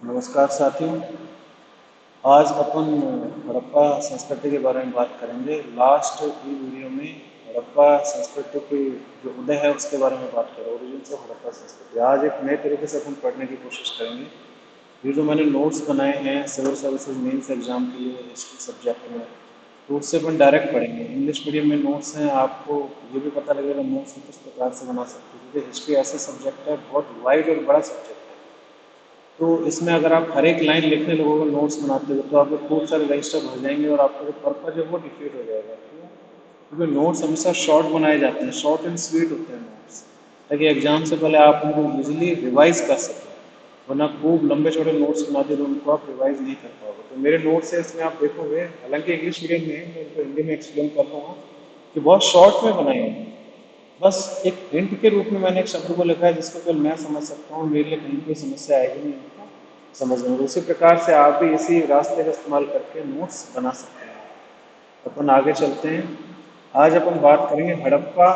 नमस्कार साथियों। आज अपन हड़प्पा संस्कृति के बारे में बात करेंगे। लास्ट की वीडियो में हड़प्पा संस्कृति की जो उदय है उसके बारे में बात करें, ओरिजिन ऑफ हड़प्पा संस्कृति। आज एक नए तरीके से अपन पढ़ने की कोशिश करेंगे। ये जो मैंने नोट्स बनाए हैं सिविल सर्विसेज मेंस एग्जाम के लिए हिस्ट्री सब्जेक्ट में, तो उससे अपन डायरेक्ट पढ़ेंगे। इंग्लिश मीडियम में नोट्स हैं, आपको ये भी पता लगेगा नोट्स किस प्रकार से बना सकते हैं, क्योंकि हिस्ट्री ऐसा सब्जेक्ट है, बहुत वाइड और बड़ा सब्जेक्ट है। तो इसमें अगर आप हर एक लाइन लिखने लगोगे नोट्स बनाते हो तो आपके खूब सारे रजिस्टर भर जाएंगे और आपका जो पर्पज है वो डिफीट हो जाएगा। क्यों? क्योंकि नोट्स हमेशा शॉर्ट बनाए जाते हैं, शॉर्ट एंड स्वीट होते हैं नोट्स, ताकि एग्जाम से पहले आप उनको इजीली रिवाइज कर सकें। वरना खूब लंबे छोटे नोट्स बनाते तो उनको आप रिवाइज नहीं कर पाओगे। तो मेरे नोट्स है इसमें आप देखोगे, हालांकि इंग्लिश मीडियम में है, मैं उनको हिंदी में एक्सप्लेन कर रहा हूँ कि बहुत शॉर्ट में बनाए हैं। बस एक हिंट के रूप में मैंने एक शब्द को लिखा है जिसको केवल मैं समझ सकता हूँ, मेरे लिए कहीं कोई समस्या आएगी नहीं आपको समझने में। उसी प्रकार से आप भी इसी रास्ते का इस्तेमाल करके नोट्स बना सकते हैं। अपन आगे चलते हैं। आज अपन बात करेंगे हड़प्पा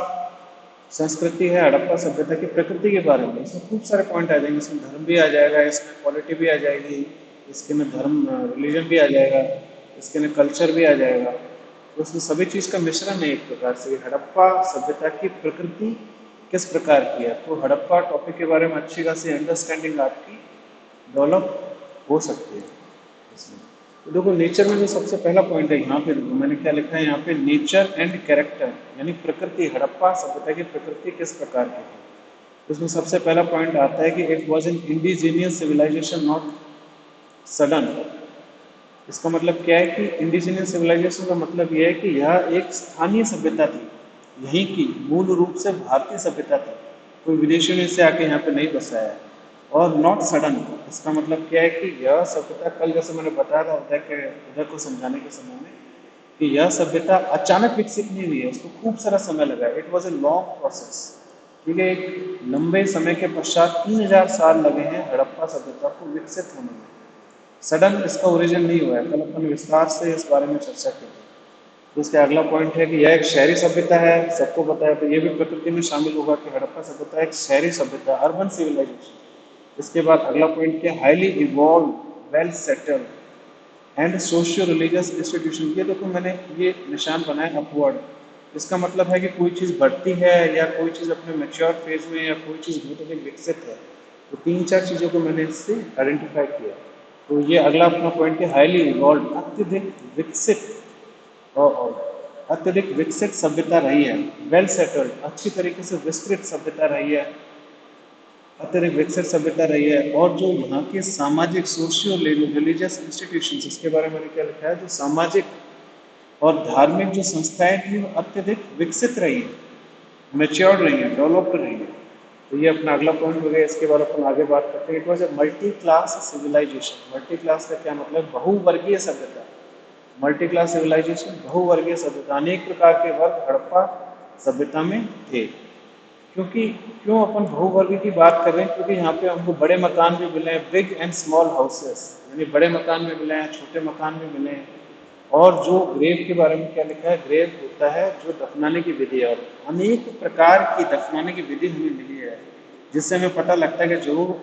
संस्कृति है, हड़प्पा सभ्यता की प्रकृति के बारे में। इसमें खूब सारे पॉइंट आ जाएंगे, इसमें धर्म भी आ जाएगा, इसमें पॉलिटी भी आ जाएगी, इसके में धर्म रिलीजन भी आ जाएगा, इसके में कल्चर भी आ जाएगा। तो उसमें सभी चीज़ का मिश्रण है एक प्रकार से। हड़प्पा सभ्यता की प्रकृति किस प्रकार की है, तो हड़प्पा टॉपिक के बारे में अच्छी खासी अंडरस्टैंडिंग आपकी डेवलप हो सकती है इसमें। तो देखो, नेचर में जो सबसे पहला पॉइंट है यहाँ पे, देखो मैंने क्या लिखा है यहाँ पे, नेचर एंड कैरेक्टर, यानी प्रकृति। हड़प्पा सभ्यता की प्रकृति किस प्रकार की है, तो इसमें सबसे पहला पॉइंट आता है कि it was an indigenous civilisation, not sudden. इसका मतलब क्या है कि इंडिजिनियस सिविलाइजेशन का मतलब यह है कि यह एक स्थानीय सभ्यता थी, यहीं की मूल रूप से भारतीय सभ्यता थी, कोई विदेशियों ने इसे आके यहाँ पे नहीं बसाया है। और नॉट सडन, इसका मतलब क्या है कि यह सभ्यता, कल जैसे मैंने बताया था उदय को समझाने के समय में, कि यह सभ्यता अचानक विकसित नहीं हुई है, उसको खूब सारा समय लगा है। It was a long process. ठीक है, एक लंबे समय के पश्चात 3000 साल लगे हैं हड़प्पा सभ्यता को विकसित होने में। सडन इसका ओरिजिन नहीं हुआ है, कल अपन विस्तार से इस बारे में चर्चा की थी। तो इसका अगला पॉइंट है कि यह एक शहरी सभ्यता है, सबको पता है, तो ये भी प्रकृति में शामिल होगा कि हड़प्पा सभ्यता एक शहरी सभ्यता, अर्बन सिविलाइजेशन। इसके बाद अगला पॉइंट क्या, highly evolve, well settled and socio religious institution. ये देखो मैंने ये निशान बनाया अपवर्ड। इसका मतलब है कि कोई चीज़ बढ़ती है या कोई चीज़ अपने मेच्योर फेज में या कोई चीज़ बहुत अधिक विकसित है। तो तीन चार चीज़ों को मैंने इससे आइडेंटिफाई किया। तो ये अगला अपना पॉइंट है, हाईली इवॉल्व, अत्यधिक विकसित और अत्यधिक विकसित सभ्यता रही है। वेल सेटल्ड, अच्छी तरीके से विस्तृत सभ्यता रही है, अत्यधिक विकसित सभ्यता रही है। और जो यहाँ के सामाजिक सोशियो रिलीजियस इंस्टीट्यूशन, इसके बारे में मैंने क्या लिखा है, जो सामाजिक और धार्मिक जो संस्थाएं थी वो अत्यधिक विकसित रही है, मेच्योर्ड रही है, डेवलप्ड रही है। तो ये अपना अगला पॉइंट हो गया। इसके बाद अपन आगे बात करते हैं, it was a multi class civilisation. Multi class का क्या मतलब, बहुवर्गीय सभ्यता। मल्टी क्लास सिविलाइजेशन, बहुवर्गीय सभ्यता, अनेक प्रकार के वर्ग हड़प्पा सभ्यता में थे। क्योंकि क्यों अपन बहुवर्ग की बात कर रहे हैं, क्योंकि यहाँ पे हमको बड़े मकान भी मिले हैं, बिग एंड स्मॉल हाउसेस, यानी बड़े मकान भी मिले हैं, छोटे मकान भी मिले हैं। और जो ग्रेव के बारे में क्या लिखा है, ग्रेव होता है जो दफनाने की विधि है, और अनेक प्रकार की दफनाने की विधि हमें मिली है, जिससे हमें पता लगता है कि जो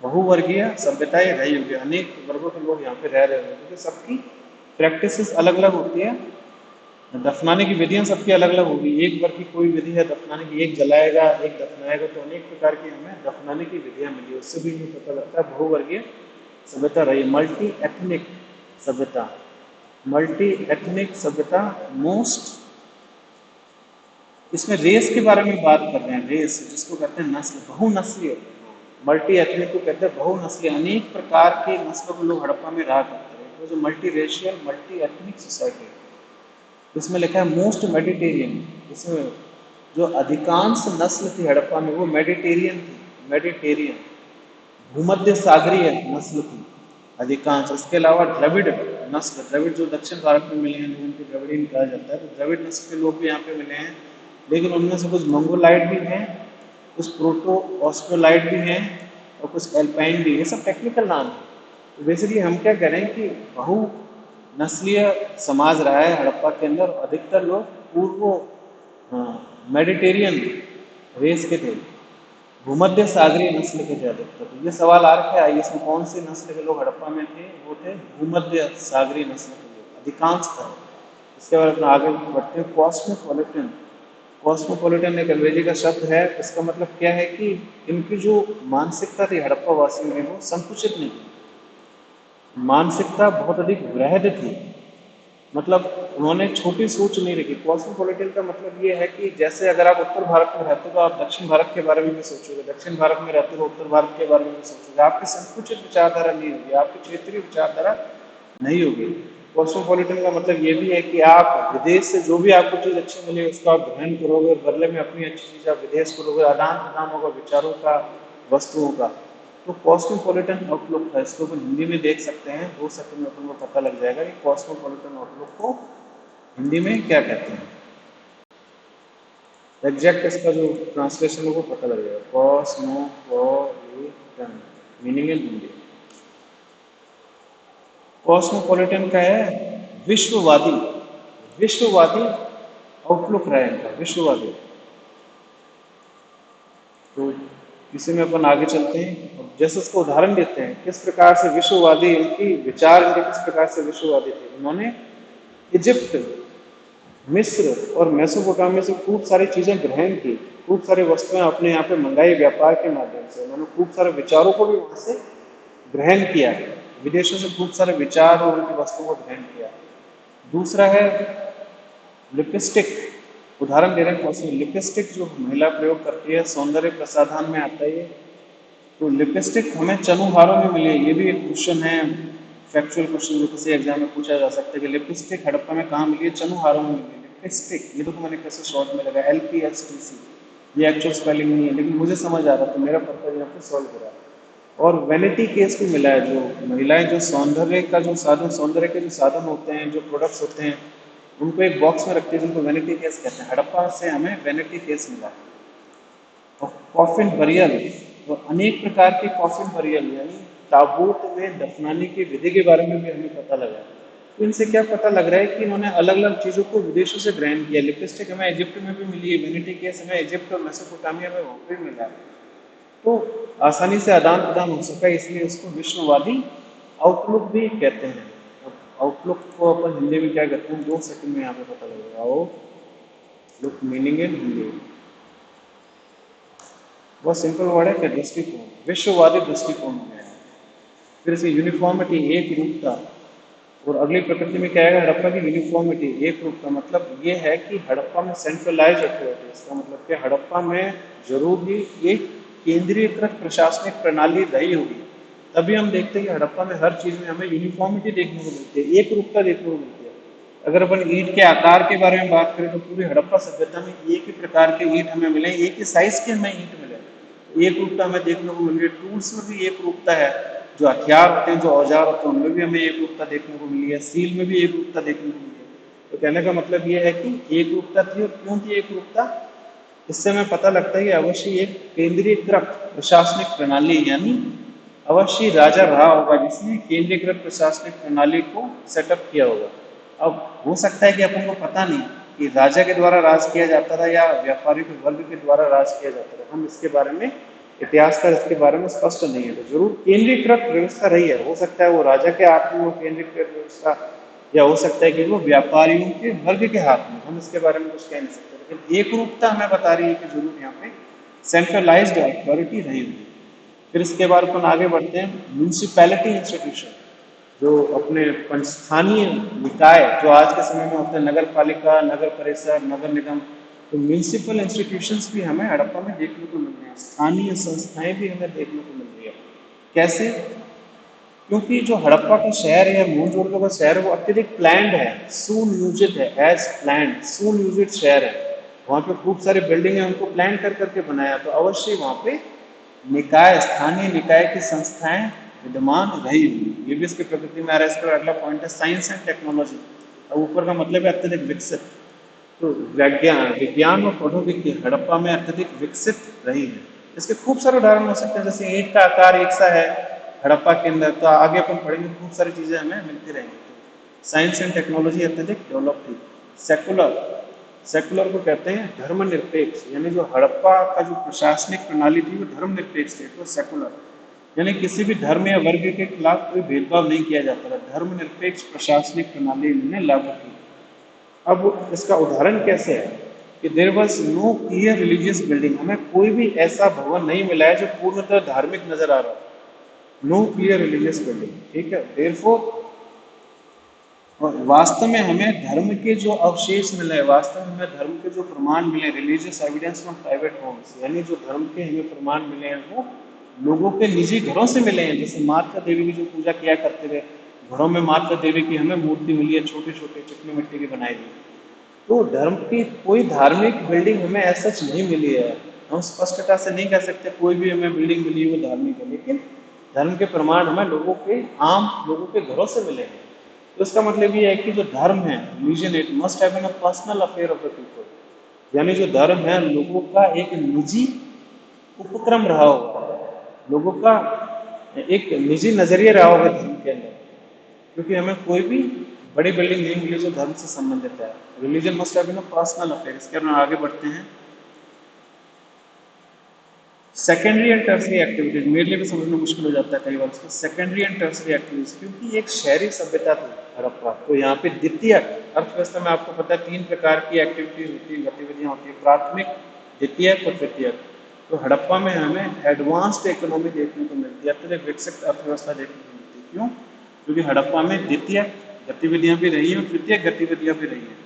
बहुवर्गीय सभ्यताएं रही होगी, अनेक वर्गों के लोग यहाँ पे रह रहे होंगे, क्योंकि सबकी प्रैक्टिसेस अलग अलग होती है। दफनाने की विधियां सबकी अलग अलग होगी। एक वर्ग की कोई विधि है दफनाने की, एक जलाएगा एक दफनाएगा, तो अनेक प्रकार की हमें दफनाने की विधियां मिली, उससे भी हमें पता लगता है बहुवर्गीय सभ्यता रही। मल्टी एथनिक सभ्यता, मल्टी एथनिक सभ्यता, मोस्ट, इसमें रेस के बारे में बात कर रहे हैं, रेस जिसको कहते हैं नस्ल, बहुनस्लीय। मल्टी एथनिक को कहते हैं बहुनस्लीय, अनेक प्रकार के नस्लों के लोग हड़प्पा में रहा करते हैं। तो जो multi racial multi ethnic society, इसमें लिखा है मोस्ट मेडिटेरियन। इसमें जो अधिकांश नस्ल थी हड़प्पा में वो मेडिटेरियन थी, मेडिटेरियन, भूमध्य सागरीय नस्ल थी अधिकांश। इसके अलावा द्रविड़ नस्ल, द्रविड़ जो दक्षिण भारत में मिले हैं, जिनको द्रविड़ियन कहा जाता है, तो द्रविड़ नस्ल के लोग भी यहाँ पे मिले हैं। लेकिन उनमें से कुछ मंगोलाइट भी हैं, कुछ प्रोटो ऑस्ट्रोलाइट भी हैं, और कुछ एल्पाइन भी। ये सब टेक्निकल नाम है। तो बेसिकली हम क्या कह रहे हैं कि बहु नस्लीय समाज रहा है हड़प्पा के अंदर। अधिकतर लोग पूर्व मेडिटेरियन रेस के थे, भूमध्य सागरीय नस्ल के थे अधिकतर। तो ये सवाल आ रखा है, आइए इसमें कौन सी नस्ल के लोग हड़प्पा में थे? वो थे भूमध्य सागरीय नस्ल के लोग, अधिकांश था। इसके बाद अपना आगे बढ़ते हैं। कॉस्मोपॉलिटन। कॉस्मोपॉलिटन एक अंग्रेजी का शब्द है। इसका मतलब क्या है कि इनकी जो मानसिकता थी हड़प्पा वासियों में, वो संकुचित नहीं थी, मानसिकता बहुत अधिक वृहद थी। मतलब उन्होंने छोटी सोच नहीं रखी। कॉस्मोपॉलिटन का मतलब ये है कि जैसे अगर आप उत्तर भारत में रहते हो तो आप दक्षिण भारत के बारे में भी सोचोगे, दक्षिण भारत में रहते हो उत्तर भारत के बारे में भी सोचोगे। आपकी संकुचित विचारधारा नहीं होगी, आपकी क्षेत्रीय विचारधारा नहीं होगी। कॉस्मोपॉलिटन का मतलब ये भी है कि आप विदेश से जो भी आपको चीज़ अच्छी मिले उसको आप ग्रहण करोगे, और बदले में अपनी अच्छी चीज़ आप विदेश करोगे। आदान प्रदान होगा विचारों का, वस्तुओं का। तो कॉस्मोपॉलिटन आउटलुक था। इसको अपन हिंदी में देख सकते हैं, 2 सेकंड में अपन को पता लग जाएगा कि कॉस्मोपॉलिटन आउटलुक को हिंदी में क्या कहते हैं। एग्जैक्ट इसका जो ट्रांसलेशन है वो पता लग जाएगा। Cosmopolitan meaning in Hindi. Cosmopolitan का है विश्ववादी। विश्ववादी आउटलुक रहा है इनका, विश्ववादी। तो इसी में अपन आगे चलते हैं। अब जैसे उसको उदाहरण देते हैं किस प्रकार से विश्ववादी, उनकी विचार इनके किस प्रकार से विश्ववादी थे। उन्होंने इजिप्ट, मिस्र और मेसोपोटामिया से खूब सारी चीजें ग्रहण की, खूब सारी वस्तुएं अपने यहाँ पे मंगाई व्यापार के माध्यम से। उन्होंने खूब सारे विचारों को भी वहां से ग्रहण किया, विदेशों से खूब सारे विचार और उनकी वस्तुओं को ग्रहण किया। दूसरा है लिपस्टिक। उदाहरण दे रहे हैं कौन सी? लिपस्टिक जो महिला प्रयोग करती है, सौंदर्य प्रसाधन में आता है ये। तो लिपस्टिक हमें चनुहारों में मिली है। ये भी एक क्वेश्चन है, फैक्चुअल क्वेश्चन जो किसी एग्जाम में पूछा जा सकता है कि लिपस्टिक हड़प्पा में कहाँ मिली है? चनुहारों में मिली है लिपस्टिक। ये तो मैंने कैसे शॉर्ट में लगा LPSTC, ये एक्चुअल स्पेलिंग नहीं है लेकिन मुझे समझ आ रहा था, मेरा पर्पज यहाँ पे सॉल्व हो रहा है। और वैनिटी केस भी मिला है। जो महिलाएं जो सौंदर्य का जो साधन, सौंदर्य के जो साधन होते हैं, जो प्रोडक्ट्स होते हैं, उनको एक बॉक्स में रखते हैं जिनको वैनिटी केस कहते हैं। हड़प्पा से हमें वैनिटी केस मिला। और कॉफिन बरियल, और अनेक प्रकार के कॉफिन बरियल यानी ताबूत में दफनाने की विधि के बारे में भी हमें पता लगा। तो इनसे क्या पता लग रहा है कि इन्होंने अलग अलग चीज़ों को विदेशों से ग्रहण किया। लिपस्टिक हमें इजिप्ट में भी मिली है, वैनिटी केस हमें इजिप्ट और मेसोपोटामिया में वहाँ पे मिला है। तो आसानी से आदान प्रदान हो सका, इसलिए उसको विश्ववादी आउटलुक भी कहते हैं। आउटलुक को अपन हिंदी में क्या कहते हैं? 2 सेकंड में यहाँ पे पता लगेगा। आउटलुक मीनिंग इन हिंदी, बहुत सिंपल वर्ड है कि दृष्टिकोण, विश्ववादी दृष्टिकोण हो गया। फिर से यूनिफॉर्मिटी, एक रूपता। और अगली प्रकृति में क्या आएगा? हड़प्पा की यूनिफॉर्मिटी, एक रूपता। मतलब ये है कि हड़प्पा में सेंट्रलाइज अथॉरिटी, इसका मतलब कि हड़प्पा में जरूर ही एक केंद्रीयकृत प्रशासनिक प्रणाली रही होगी। तभी हम देखते हैं कि हड़प्पा में हर चीज में हमें यूनिफॉर्मिटी देखने को मिलती है, एक रूपता देखने को मिलती है। अगर अपन ईंट के आकार के बारे में बात करें तो पूरी हड़प्पा सभ्यता में एक ही प्रकार के ईंट हमें मिले, एक ही साइज के हमें ईंट मिले। एक रूपता हमें देखने को मिल रही है। टूल्स में भी एक रूपता है, जो हथियार होते हैं, जो औजार होते हैं, उनमें भी हमें एक रूपता देखने को मिली है। सील में भी एक रूपता देखने को मिली है। तो कहने का मतलब ये है कि एक रूपता थी। और क्यों थी एक रूपता? इससे हमें पता लगता है कि अवश्य एक केंद्रीयकृत प्रशासनिक प्रणाली, यानी अवश्य राजा रहा होगा जिसने केंद्रीकृत प्रशासनिक प्रणाली को सेटअप किया होगा। अब हो सकता है कि अपन को पता नहीं कि राजा के द्वारा राज किया जाता था या व्यापारी के वर्ग के द्वारा राज किया जाता था। हम इसके बारे में, इतिहासकार इसके बारे में स्पष्ट नहीं है। तो जरूर केंद्रीकृत व्यवस्था रही है। हो सकता है वो राजा के हाथ में वो केंद्रीकृत व्यवस्था, या हो सकता है कि वो व्यापारियों के वर्ग के हाथ में। हम इसके बारे में कुछ कह नहीं सकते, लेकिन एक रूपता हमें बता रही है कि जरूर यहाँ पे सेंट्रलाइज्ड अथॉरिटी रही हुई। फिर इसके बाद अपन आगे बढ़ते हैं। म्यूनिसिपैलिटी इंस्टीट्यूशन, जो अपने स्थानीय निकाय जो आज के समय में होते हैं, नगर पालिका, नगर परिषद, नगर निगम। तो म्यूनिसिपल इंस्टीट्यूशंस भी हमें हड़प्पा में देखने को मिल रहे हैं, स्थानीय संस्थाएं भी हमें देखने को मिल रही है। कैसे? क्योंकि जो हड़प्पा का शहर है, मोहनजोदड़ो का शहर है, वो अत्यधिक प्लान्ड है, सुनियोजित है, एज प्लान्ड, सुनियोजित शहर है। वहाँ पे खूब सारी बिल्डिंग है, उनको प्लान कर करके बनाया। तो अवश्य वहाँ पे निकाय, स्थानीय निकाय की संस्थाएं विद्यमान रही हुई। ये भी इसकी प्रकृति में आ रहा है। इसका अगला पॉइंट है साइंस एंड टेक्नोलॉजी। अब ऊपर का मतलब है अत्यधिक विकसित। तो विज्ञान, विज्ञान और प्रौद्योगिकी हड़प्पा में अत्यधिक विकसित रही है। इसके खूब सारे उदाहरण हो सकते हैं, जैसे ईंट का आकार एक सा है हड़प्पा के अंदर। तो आगे अपन पढ़ेंगे, खूब सारी चीजें हमें मिलती रहेंगी। साइंस एंड टेक्नोलॉजी अत्यधिक डेवलप थी। सेकुलर, सेकुलर को कहते हैं धर्मनिरपेक्ष, यानी जो हड़प्पा का जो प्रशासनिक प्रणाली थी वो धर्मनिरपेक्ष थी, तो सेकुलर यानी किसी भी धर्म या वर्ग के खिलाफ कोई भेदभाव नहीं किया जाता था। धर्मनिरपेक्ष प्रशासनिक प्रणाली इन्होंने लागू की। अब इसका उदाहरण कैसे है कि there was no clear religious building, हमें कोई भी ऐसा भवन नहीं मिला है जो पूर्णतः धार्मिक नजर आ रहा है। नो क्लियर रिलीजियस बिल्डिंग, ठीक है। देयरफॉर और वास्तव में हमें धर्म के जो अवशेष मिले, वास्तव में हमें धर्म के जो प्रमाण मिले, religious evidence from private homes, यानी जो धर्म के हमें प्रमाण मिले हैं वो लोगों के निजी घरों से मिले हैं। जैसे माता देवी की जो पूजा किया करते थे, घरों में माता देवी की हमें मूर्ति मिली है, छोटे छोटे चिकनी मिट्टी की बनाई हुई। तो धर्म की कोई धार्मिक बिल्डिंग हमें ऐसा नहीं मिली है। हम स्पष्टता से नहीं कह सकते कोई भी हमें बिल्डिंग मिली है वो धार्मिक है, लेकिन धर्म के प्रमाण हमें लोगों के आम लोगों के घरों से मिले हैं। तो इसका मतलब ये है कि जो धर्म है, religion, it must have been a personal affair of the people, यानी जो धर्म है लोगों का एक निजी उपक्रम रहा होगा, लोगों का एक निजी नजरिया रहा होगा धर्म के अंदर। क्योंकि हमें कोई भी बड़ी बिल्डिंग नहीं मिली जो धर्म से संबंधित है। Religion must have been a personal affair. इसके हम आगे बढ़ते हैं। सेकेंडरी एंड टर्सरी एक्टिविटीज, मेरे लिए भी समझना मुश्किल हो जाता है कई बार उसको। सेकेंडरी एंड टर्सरी एक्टिविटीज, क्योंकि एक शहरी सभ्यता थी हड़प्पा, तो यहाँ पे द्वितीय अर्थव्यवस्था में आपको पता है 3 प्रकार की एक्टिविटीज होती है, गतिविधियां होती है, प्राथमिक, द्वितीयक और तृतीयक। तो हड़प्पा में हमें एडवांस्ड इकोनॉमी देखने को मिलती है, अत्यधिक विकसित अर्थव्यवस्था देखने को मिलती है। क्यों? क्योंकि हड़प्पा में द्वितीय गतिविधियां भी रही हैं और तृतीय गतिविधियां भी रही हैं।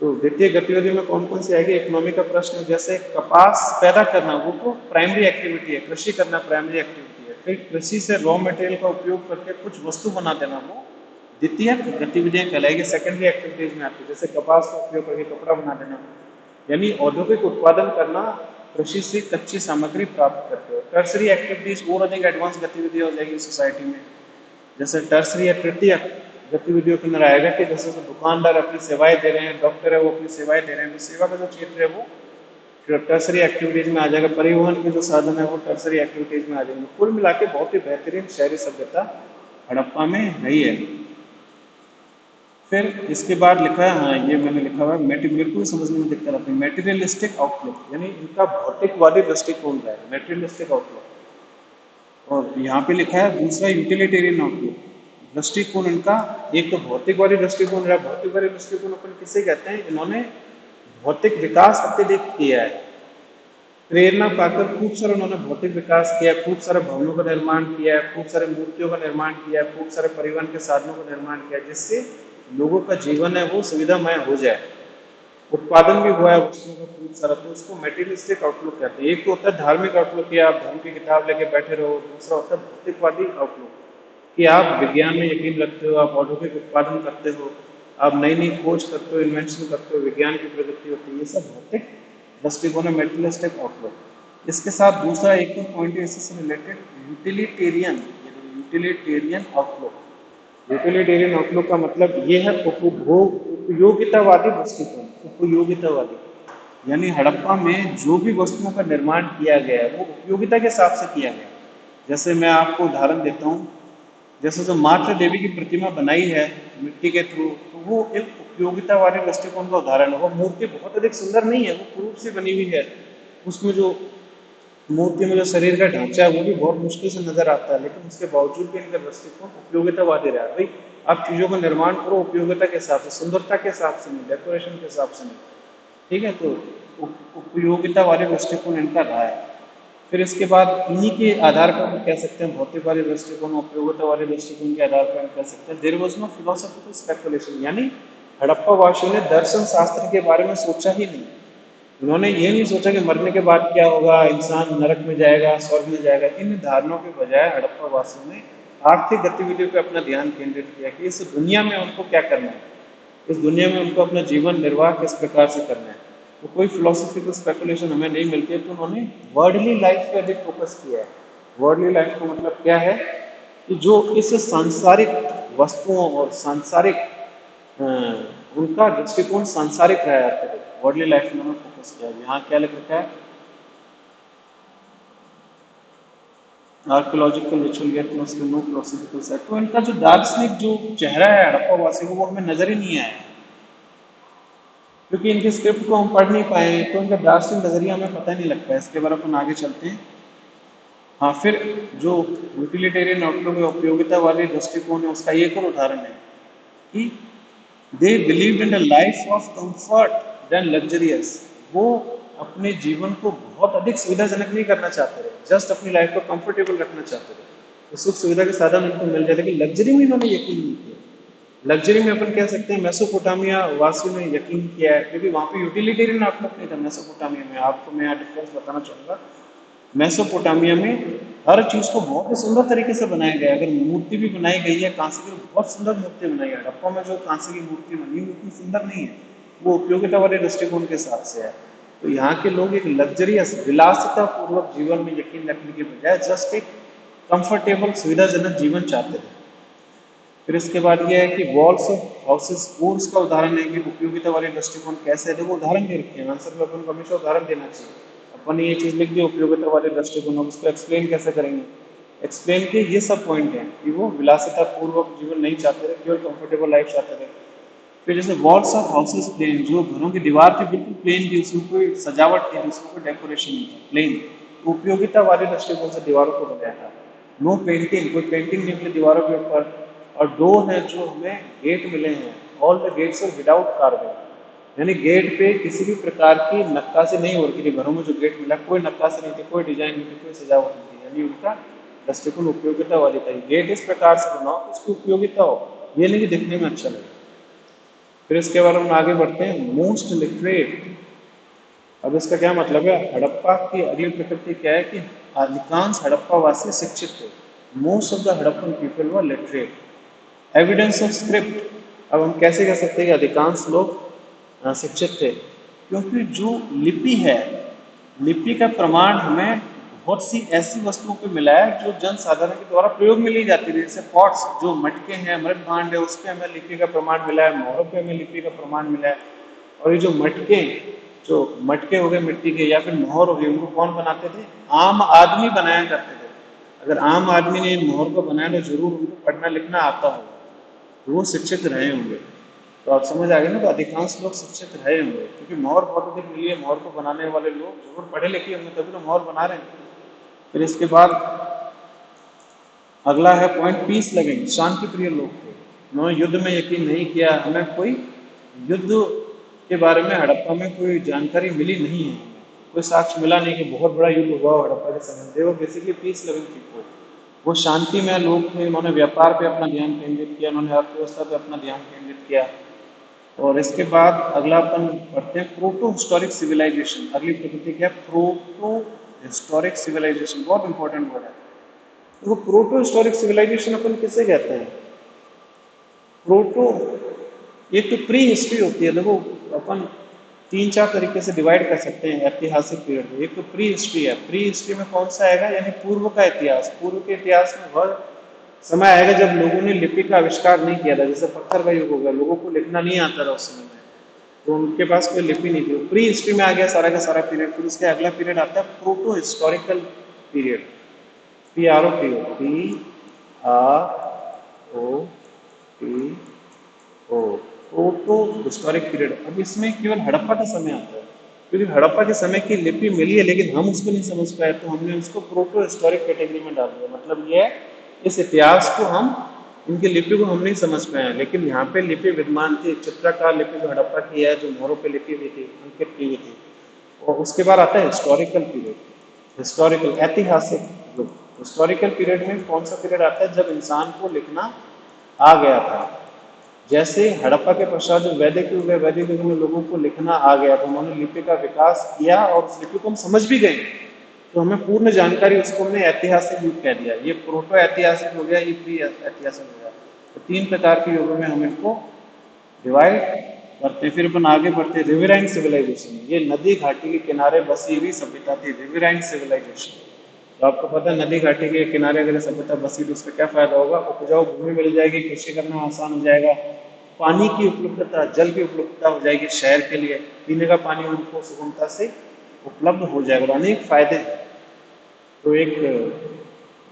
तो वित्तीय गतिविधियों में कौन कौन सी आएगी? इकोनॉमी का प्रश्न, जैसे कपास पैदा करना वो तो प्राइमरी एक्टिविटी है, कृषि करना प्राइमरी एक्टिविटी है। फिर कृषि से रॉ मटेरियल का उपयोग करके कुछ वस्तु बना देना वो द्वितीय गतिविधियां कहलाएगी, सेकेंडरी एक्टिविटीज में आती है। जैसे कपास का उपयोग करके कपड़ा बना देना, यानी औद्योगिक उत्पादन करना, कृषि से कच्ची सामग्री प्राप्त करते हो। टर्सरी एक्टिविटीज और अधिक एडवांस गतिविधियां हो जाएगी सोसाइटी में। जैसे टर्सरी या तृतीय गतिविधियों के अंदर आएगा कि जैसे दुकानदार अपनी सेवाएं दे रहे हैं, डॉक्टर है वो अपनी सेवाएं दे रहे हैं, तो सेवा का जो क्षेत्र है वो टर्सरी एक्टिविटीज में आ जाएगा। परिवहन के जो साधन है वो टर्सरी एक्टिविटीज में आ जाएंगे। कुल मिला के बहुत ही बेहतरीन शहरी सभ्यता हड़प्पा में रही है। फिर इसके बाद लिखा है, हाँ ये मैंने लिखा हुआ है, मेरे को समझने में दिक्कत आती है, मेटीरियलिस्टिक आउटलुक, यानी इनका भौतिकवादी दृष्टिकोण रहा है, मेटीरियलिस्टिक आउटलुक। और यहाँ पे लिखा है दूसरा यूटिलिटेरियन आउटलुक। दृष्टिकोण इनका एक तो भौतिकवादी दृष्टिकोण रहा। भौतिकवादी दृष्टिकोण अपन किसे कहते हैं? इन्होंने भौतिक विकास अत्यधिक किया है, प्रेरणा पाकर खूब सारा उन्होंने भौतिक विकास किया, खूब सारे भवनों का निर्माण किया है, खूब सारे मूर्तियों का निर्माण किया है, खूब सारे परिवहन के साधनों का निर्माण किया, जिससे लोगों का जीवन है वो सुविधामय हो जाए, उत्पादन भी हुआ है वस्तुओं का खूब सारा। तो उसको मेटीरियलिस्टिक आउटलुक कहते हैं। एक तो होता है धार्मिक आउटलुक कि आप धर्म की किताब लेके बैठे रहो, दूसरा होता है भौतिकवादी आउटलुक कि आप विज्ञान में यकीन रखते हो, आप औद्योगिक उत्पादन करते हो, आप नई नई खोज करते हो, इन्वेंशन करते हो, विज्ञान की प्रगति होती है। ये सब भौतिक दृष्टिकोण है, मेटीरियलिस्टिक आउटलुक। इसके साथ दूसरा एक और पॉइंट है इससे related, utilitarian, utilitarian outlook. Utilitarian outlook का मतलब ये है उपभोग, उपयोगितावादी दृष्टिकोण। उपयोगितावादी यानी हड़प्पा में जो भी वस्तुओं का निर्माण किया गया है वो उपयोगिता के हिसाब से किया गया। जैसे मैं आपको उदाहरण देता हूँ, जैसे जो माता देवी की प्रतिमा बनाई है मिट्टी के थ्रू, तो वो एक उपयोगितावादी दृष्टिकोण का उदाहरण है। वो मूर्ति बहुत अधिक सुंदर नहीं है, वो क्रूप से बनी हुई है, उसमें जो मूर्ति में जो शरीर का ढांचा है वो भी बहुत मुश्किल से नजर आता है, लेकिन उसके बावजूद भी इनका दृष्टिकोण उपयोगितावादी रहा है। भाई आप चीजों का निर्माण करो उपयोगिता के हिसाब से, सुंदरता के हिसाब से नहीं, डेकोरेशन के हिसाब से नहीं, ठीक है। तो उपयोगितावादी दृष्टिकोण इनका रहा है। फिर इसके बाद इन्हीं के आधार पर हम कह सकते हैं, भौतिकवादी दृष्टिकोण, उपयोगितावादी दृष्टिकोण के आधार पर हम कह सकते हैं there was no philosophical speculation, यानी हड़प्पा वासियों ने दर्शन शास्त्र के बारे में सोचा ही नहीं। उन्होंने ये नहीं सोचा कि मरने के बाद क्या होगा, इंसान नरक में जाएगा, स्वर्ग में जाएगा। इन धारणाओं के बजाय हड़प्पा वासियों ने आर्थिक गतिविधियों पर अपना ध्यान केंद्रित किया कि इस दुनिया में उनको क्या करना है, इस दुनिया में उनको अपना जीवन निर्वाह किस प्रकार से करना है। तो कोई फिलोसॉफिकल स्पेकुलेशन हमें नहीं मिलती है। तो उन्होंने वर्ल्डली लाइफ पे अधिक फोकस किया है। वर्ल्डली लाइफ का मतलब क्या है कि जो इस सांसारिक वस्तुओं और सांसारिक उनका दृष्टिकोण सांसारिक रहा है, वर्ल्डली लाइफ में उन्होंने फोकस किया है। यहाँ क्या लिख रखा है? Archaeological ritual get no philosophical set. तो इनका जो दार्शनिक जो चेहरा है हड़प्पा वासी को वो हमें नजर ही नहीं आया, क्योंकि इनकी स्क्रिप्ट को हम पढ़ नहीं पाए हैं, तो इनका दार्शनिक नजरिया हमें पता नहीं लगता है। इसके बारे में अपन आगे चलते हैं। हाँ, फिर जो यूटिलिटेरियन आउटलुक है, उपयोगिता वाले दृष्टिकोण है, उसका एक और उदाहरण है कि they believe in a life of comfort than luxurious. वो अपने जीवन को बहुत अधिक सुविधाजनक नहीं करना चाहते थे, जस्ट अपनी लाइफ को कंफर्टेबल रखना चाहते थे। तो सुख सुविधा के साधन उनको मिल जाए, लेकिन लग्जरी में इन्होंने यकीन नहीं किया। लग्जरी में अपन कह सकते हैं मेसोपोटामिया वासियों ने यकीन किया है, क्योंकि वहां पे यूटिलिटेरियन आउटलुक नहीं था। मेसोपोटामिया में आपको मैं यहाँ डिफरेंस बताना चाहूंगा। मेसोपोटामिया में हर चीज को बहुत ही सुंदर तरीके से बनाया गया है। अगर मूर्ति भी बनाई गई है कांसे की, बहुत सुंदर मूर्ति बनाई है। हड़प्पा में जो कांसे की मूर्ति बनी है उतनी सुंदर नहीं है, वो उपयोगिता वाले दृष्टिकोण के हिसाब से है। तो यहाँ के लोग एक लग्जरियस विलासिता पूर्वक जीवन में यकीन रखने के बजाय जस्ट एक कंफर्टेबल सुविधाजनक जीवन चाहते थे। फिर इसके बाद यह है कि वॉल्स ऑफ हाउसेस कोर्स का उदाहरण है कि उपयोगिता वाले दृष्टिकोण कैसे है। देखो उदाहरण दे रखे हैं, आंसर में अपन को हमेशा उदाहरण देना चाहिए। अपन ने ये चीज लिख दी उपयोगिता वाले दृष्टिकोण, हम उसको एक्सप्लेन कैसे करेंगे। एक्सप्लेन के ये सब पॉइंट हैं कि वो विलासिता पूर्वक जीवन नहीं चाहते थे, केवल कंफर्टेबल लाइफ चाहते थे। फिर जैसे वॉल्स ऑफ हाउसेस प्लेन, जो घरों की दीवार थी बिल्कुल प्लेन थी, उसमें कोई सजावट थी, उसमें कोई डेकोरेशन नहीं था, प्लेन। उपयोगिता वाले दृष्टिकोण से दीवारों को बनाया था। नो पेंटिंग, कोई पेंटिंग नहीं मिली दीवारों के ऊपर। और डोर है जो हमें गेट मिले हैं, all the gates are without carving, यानी गेट पे किसी भी प्रकार की नक्काशी नहीं हो रही थी। घरों में जो गेट मिला कोई नक्काशी नहीं थी, कोई डिजाइन नहीं थी, कोई सजावट नहीं थी, यानी उनका दृष्टिकोण उपयोगिता वाली था। गेट इस प्रकार से बनाओ उसकी उपयोगिता हो, ये नहीं कि दिखने में अच्छा लगे। फिर इसके बाद हम आगे बढ़ते हैं। मोस्ट लिटरेट, अब इसका क्या मतलब है। हड़प्पा की अगली प्रकृति क्या है कि अधिकांश हड़प्पा वासी शिक्षित थे। Most of the Harappan people were literate. Evidence of script, अब हम कैसे कह सकते हैं कि अधिकांश लोग शिक्षित थे, क्योंकि जो लिपि है, लिपि का प्रमाण हमें बहुत सी ऐसी वस्तुओं पे मिला है जो जन साधारण के द्वारा प्रयोग में ली जाती है। जैसे पॉट्स, जो मटके हैं, मृत भांड है, उस पे हमें लिपि का प्रमाण मिला है। मोहरों पे हमें लिपि का प्रमाण मिला है। और ये जो मटके, जो मटके हो गए मिट्टी के या फिर मोहर हो गई, उनको कौन बनाते थे? आम आदमी बनाया करते थे। अगर आम आदमी ने इन मोहर को बनाया तो जरूर उनको पढ़ना लिखना आता होगा, तो वो शिक्षित रहे होंगे। तो आप समझ आ गए ना, तो अधिकांश लोग शिक्षित रहे होंगे, क्योंकि मोहर बहुत अधिक मिली है। मोहर को बनाने वाले लोग जरूर पढ़े लिखे होंगे, तभी तो मोहर बना रहे हैं। फिर इसके बाद अगला है पॉइंट, पीस लविंग, शांति प्रिय लोग थे। उन्होंने युद्ध में यकीन नहीं किया। हमें कोई युद्ध के बारे में हड़प्पा में कोई जानकारी मिली नहीं है, कोई साक्ष्य मिला नहीं कि बहुत बड़ा युद्ध हुआ हड़प्पा के समय। They were basically peace loving people, वो शांति में लोग थे। उन्होंने व्यापार पे अपना ध्यान केंद्रित किया, उन्होंने अर्थव्यवस्था पे अपना ध्यान केंद्रित किया। और इसके बाद अगला अपन पढ़ते हैं प्रोटो हिस्टोरिक सिविलाइजेशन। अगली प्रकृति क्या है? प्रोटो हिस्टोरिक सिविलाइजेशन, बहुत इंपॉर्टेंट वर्ड है। तो प्रोटो हिस्टोरिक सिविलाइजेशन अपन किसे कहते हैं? प्रोटो, एक तो प्री हिस्ट्री होती है। देखो अपन तीन चार तरीके से डिवाइड कर सकते हैं ऐतिहासिक पीरियड में। एक तो प्री हिस्ट्री है। प्री हिस्ट्री में कौन सा आएगा? यानी पूर्व का इतिहास। पूर्व के इतिहास में वह समय आएगा जब लोगों ने लिपि का आविष्कार नहीं किया था। जैसे पत्थर का युग हो गया, लोगों को लिखना नहीं आता था उस समय में, तो उनके पास कोई लिपि नहीं थी। प्री हिस्ट्री में आ गया सारा का सारा पीरियड। फिर उसके अगला पीरियड आता है proto historical period. P R O T O, proto historic period. अब इसमें केवल हड़प्पा का समय आता है, क्योंकि हड़प्पा के समय की लिपि मिली है लेकिन हम उसको नहीं समझ पाए, तो हमने उसको प्रोटो हिस्टोरिक कैटेगरी में डाल दिया। मतलब ये है, इस इतिहास को हम, इनकी लिपि को हम नहीं समझ पाए हैं, लेकिन यहाँ पे लिपि विद्यमान थी। चित्रकार लिपि जो हड़प्पा की है, जो मोहरों पे लिपि हुई थी, अंकित की हुई थी। और उसके बाद आता है हिस्टोरिकल पीरियड। हिस्टोरिकल, ऐतिहासिक युग। हिस्टोरिकल पीरियड में कौन सा पीरियड आता है? जब इंसान को लिखना आ गया था। जैसे हड़प्पा के पश्चात जो वैदिक युग है, वैदिक युग में लोगों को लिखना आ गया, तो उन्होंने लिपि का विकास किया और उस लिपि को हम समझ भी गए, तो हमें पूर्ण जानकारी, उसको हमने ऐतिहासिक युग कह दिया। ये प्रोटो ऐतिहासिक हो गया, ये प्री ऐतिहासिक हो गया। तो तीन प्रकार के युगों में हम इनको डिवाइड करते। फिर अपन आगे बढ़ते। रिवराइन सिविलाइजेशन, ये नदी घाटी के किनारे बसी हुई सभ्यता थी, रिवराइन सिविलाइजेशन। तो आपको पता है नदी घाटी के किनारे अगर सभ्यता बसी तो उसका क्या फायदा होगा? उपजाऊ भूमि मिल जाएगी, कृषि करना आसान हो जाएगा, पानी की उपलब्धता, जल की उपलब्धता हो जाएगी शहर के लिए, पीने का पानी उनको सुगमता से उपलब्ध हो जाएगा, और अनेक फायदे हैं। तो एक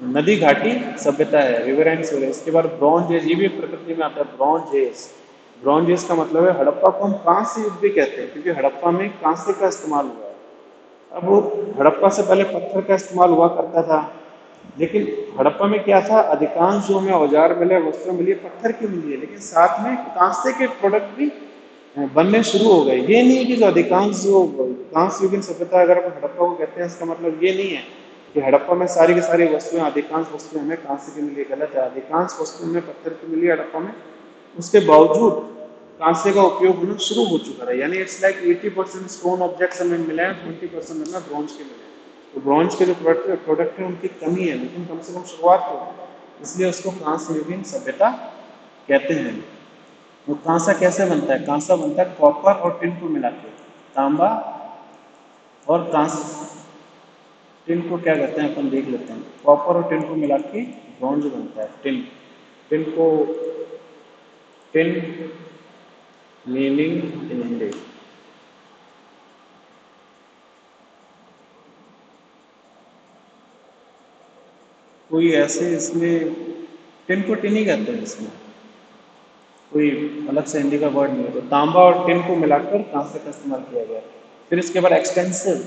नदी घाटी सभ्यता है, रिवराइन सिविलाइजेशन। इसके बाद ब्रॉन्ज एज, ये भी प्रकृति में आता है, ब्रॉन्ज एज। ब्रॉन्ज एज का मतलब है हड़प्पा को हम कांस्य युग भी कहते हैं क्योंकि हड़प्पा में कांस्य का इस्तेमाल हुआ है। अब वो हड़प्पा से पहले पत्थर का इस्तेमाल हुआ करता था, लेकिन हड़प्पा में क्या था, अधिकांश जो हमें औजार मिले, वस्तुएं मिली, पत्थर की मिली है, लेकिन साथ में कांसे के प्रोडक्ट भी बनने शुरू हो गए। ये नहीं है कि जो अधिकांश जो कांस्य युगीन सभ्यता अगर हम हड़प्पा को कहते हैं, इसका मतलब ये नहीं है कि हड़प्पा में सारी की सारी वस्तुएं, अधिकांश वस्तुएं हमें कांस्य की मिली। गलत है, अधिकांश वस्तुएं हमें पत्थर की मिली हड़प्पा में, उसके बावजूद कांसे का उपयोग होना शुरू हो चुका है। यानी इट्स लाइक 80% स्टोन ऑब्जेक्ट्स हमें मिले हैं, 20% हमें ब्रॉन्ज के मिले हैं। तो ब्रॉन्ज के जो प्रोडक्ट है उनकी कमी है, लेकिन कम से कम शुरुआत हो, इसलिए उसको कांस्य युगीन सभ्यता कहते हैं। वो कांसा कैसे बनता है? कांसा बनता है कॉपर और टिन को मिला के। तांबा और कांस, टिन को क्या कहते हैं अपन देख लेते हैं। कॉपर और टिन को मिला के ब्रॉन्ज बनता है। टिन, टिन को, टिन मीनिंग इन हिंदी, कोई ऐसे इसमें टिन को टिन ही कहते हैं, इसमें कोई अलग से हिंदी का वर्ड नहीं है। तो तांबा और टिन को मिलाकर कांसे का इस्तेमाल किया गया। फिर इसके बाद एक्सटेंसिव,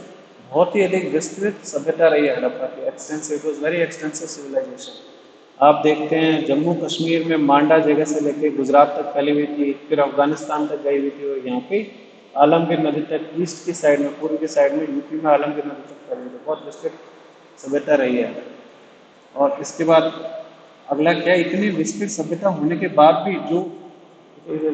बहुत ही अधिक विस्तृत सभ्यता रही है हड़प्पा की। Extensive, it was very extensive civilisation. आप देखते हैं जम्मू कश्मीर में मांडा जगह से लेकर गुजरात तक फैली हुई थी, फिर अफगानिस्तान तक गई हुई थी, और यहाँ पे आलमगीर नदी तक ईस्ट की साइड में, पूर्व की साइड में यूपी में आलमगीर नदी तक फैली हुई थी। बहुत विस्तृत सभ्यता रही है। और इसके बाद अगला क्या है, इतनी विस्तृत सभ्यता होने के बाद भी जो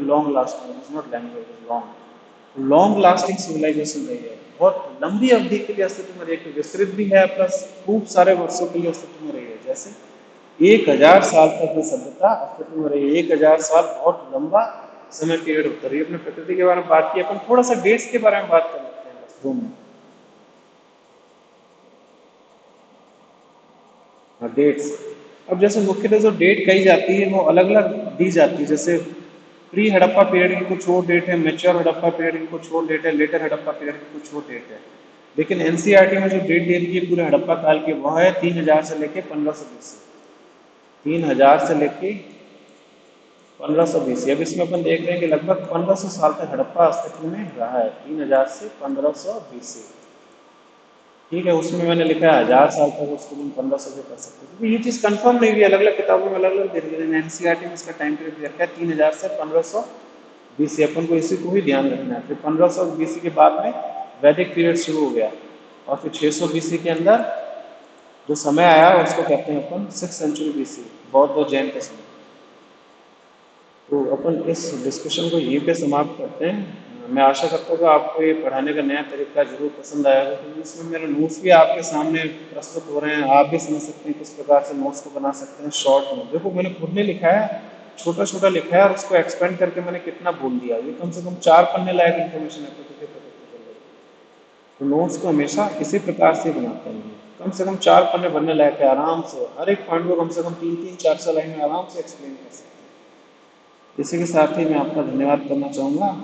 long lasting, is not language, is long, long lasting civilisation रही है। बहुत लंबी अवधि के लिए अस्तित्व में रही है, विस्तृत भी है प्लस खूब सारे वर्षों के लिए अस्तित्व में रही है। जैसे 1000 साल तक ये सभ्यता अस्तित्व में रही है। 1000 साल बहुत लंबा समय पीरियड होता है। अपने प्रकृति के बारे में बात की, अपन थोड़ा सा डेट्स के बारे में बात कर लेते हैं बस 2 मिनट। हाँ, डेट्स। अब जैसे मुख्यतः जो डेट कही जाती है वो अलग अलग दी जाती है। जैसे प्री हड़प्पा पीरियड की कुछ और डेट है, मेच्योर हड़प्पा पीरियड की कुछ और डेट है, लेटर हड़प्पा पीरियड की कुछ और डेट है। लेकिन एनसीईआरटी में जो डेट दे दी है पूरे हड़प्पा काल की, वह है 3000 से लेके 1520। 3000 से लेके 1520। अब इसमें अपन देख रहे हैं कि लगभग 1500 साल तक हड़प्पा अस्तित्व में रहा है, 3000 से 1520। ठीक है, उसमें मैंने लिखा है 1000 साल तक, उसको तुम 1500 से कर सकते हो, क्योंकि ये चीज़ कंफर्म नहीं हुई। अलग अलग किताबों में अलग अलग दे रही है। एनसीईआरटी में इसका टाइम पीरियड रखा है 3000 से 1520। अपन को इसी को ही ध्यान रखना है। फिर 1520 के बाद में वैदिक पीरियड शुरू हो गया, और फिर 600 BC के अंदर जो समय आया उसको कहते हैं अपन 6th century BC, बौद्ध और जैन का समय। तो अपन इस डिस्कशन को यहीं पे समाप्त करते हैं। मैं आशा करता हूँ कि आपको ये पढ़ाने का नया तरीका जरूर पसंद आएगा, क्योंकि इसमें मेरे नोट्स भी आपके सामने प्रस्तुत हो रहे हैं। आप भी समझ सकते हैं किस प्रकार से नोट्स को बना सकते हैं शॉर्ट में। देखो मैंने खुद ने लिखा है, छोटा छोटा लिखा है, और उसको एक्सपेंड करके मैंने कितना बोल दिया। ये कम से कम 4 पन्ने लायक इन्फॉर्मेशन है प्रकृति प्रकृति। तो नोट्स को हमेशा इसी प्रकार से बनाते हैं, कम से कम 4 पन्ने भरने लायक है। आराम से हर एक पॉइंट को कम से कम 3-3, 4 4 लाइन में आराम से एक्सप्लेन कर सकते हैं। इसी के साथ ही मैं आपका धन्यवाद करना चाहूँगा।